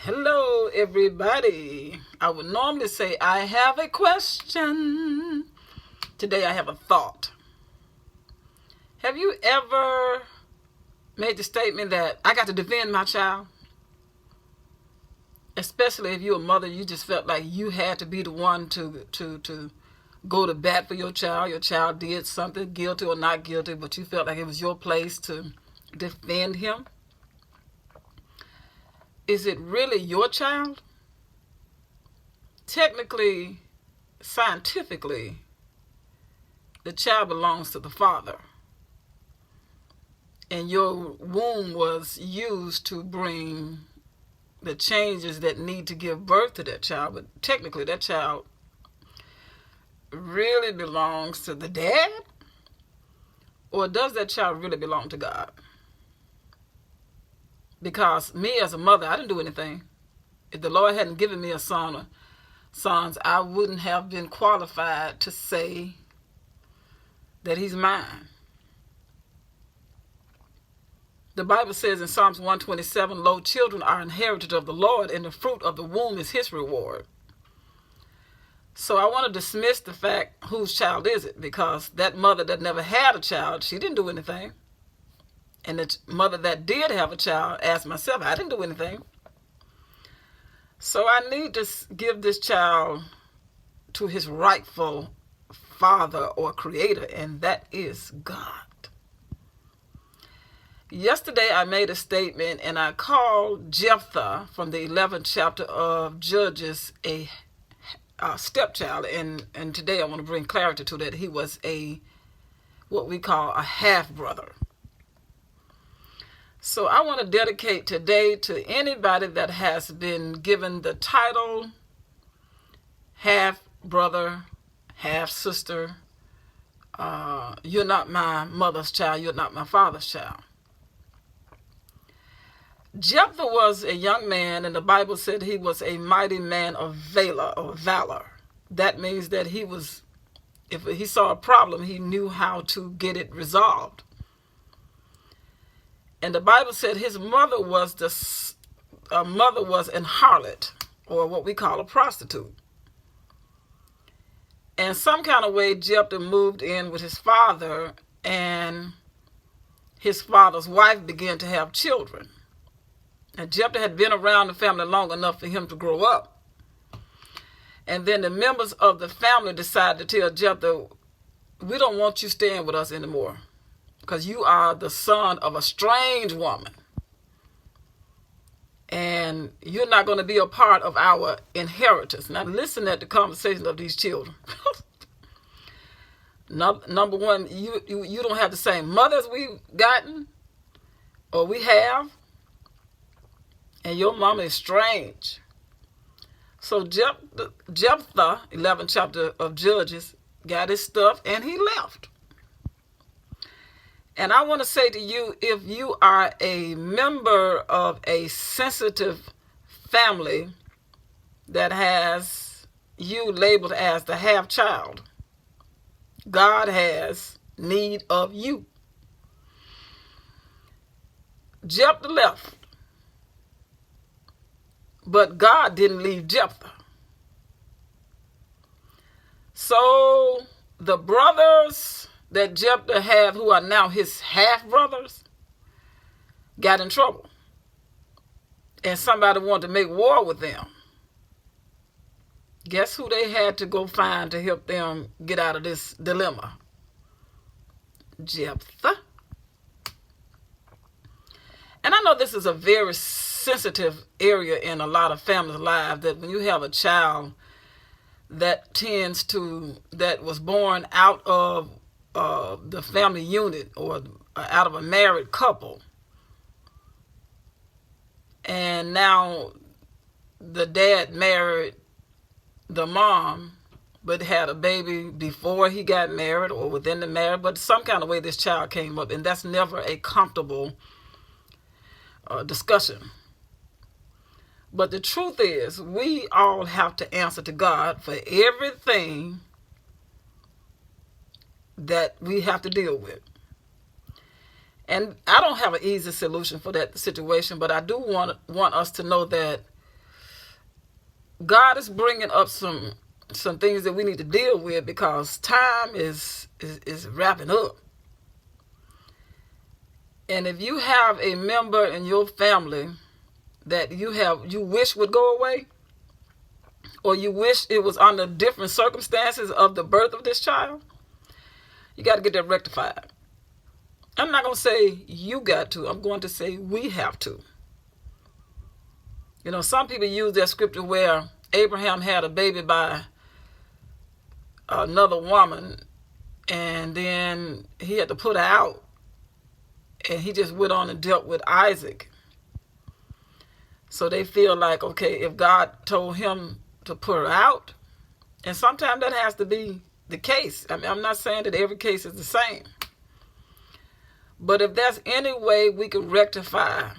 Hello, everybody. I would normally say, I have a question. Today, I have a thought. Have you ever made the statement that I got to defend my child? Especially if you're a mother, you just felt like you had to be the one to go to bat for your child. Your child did something, guilty or not guilty, but you felt like it was your place to defend him. Is it really your child? Technically, scientifically, the child belongs to the father. And your womb was used to bring the changes that need to give birth to that child. But technically, that child really belongs to the dad? Or does that child really belong to God? Because me as a mother, I didn't do anything. If the Lord hadn't given me a son or sons, I wouldn't have been qualified to say that he's mine. The Bible says in Psalms 127, "Lo, children are inherited of the Lord, and the fruit of the womb is his reward." So I want to dismiss the fact, whose child is it? Because that mother that never had a child, she didn't do anything. And the mother that did have a child, asked myself, I didn't do anything. So I need to give this child to his rightful father or creator, and that is God. Yesterday I made a statement, and I called Jephthah from the 11th chapter of Judges a stepchild, and today I want to bring clarity to that. He was what we call a half-brother. So I want to dedicate today to anybody that has been given the title half-brother, half-sister. You're not my mother's child, you're not my father's child. Jephthah was a young man, and the Bible said he was a mighty man of valor. That means that if he saw a problem, he knew how to get it resolved. And the Bible said his mother was an harlot, or what we call a prostitute. And some kind of way, Jephthah moved in with his father, and his father's wife began to have children. And Jephthah had been around the family long enough for him to grow up. And then the members of the family decided to tell Jephthah, we don't want you staying with us anymore, because you are the son of a strange woman. And you're not going to be a part of our inheritance. Now listen at the conversation of these children. Number one, you don't have the same mother as we've gotten, or we have. And your mama is strange. So Jephthah, 11th chapter of Judges, got his stuff and he left. And I want to say to you, if you are a member of a sensitive family that has you labeled as the half-child, God has need of you. Jephthah left. But God didn't leave Jephthah. So the brothers that Jephthah had, who are now his half-brothers, got in trouble. And somebody wanted to make war with them. Guess who they had to go find to help them get out of this dilemma? Jephthah. And I know this is a very sensitive area in a lot of families' lives, that when you have a child that was born out of the family unit, or out of a married couple, and now the dad married the mom but had a baby before he got married or within the marriage, but some kind of way this child came up, and that's never a comfortable discussion. But the truth is, we all have to answer to God for everything that we have to deal with. And I don't have an easy solution for that situation, but I do want us to know that God is bringing up some things that we need to deal with, because time is wrapping up. And if you have a member in your family that you wish would go away, or you wish it was under different circumstances of the birth of this child, you got to get that rectified. I'm not going to say you got to. I'm going to say we have to. You know, some people use that scripture where Abraham had a baby by another woman, and then he had to put her out, and he just went on and dealt with Isaac. So they feel like, okay, if God told him to put her out, and sometimes that has to be the case. I mean, I'm not saying that every case is the same, but if there's any way we can rectify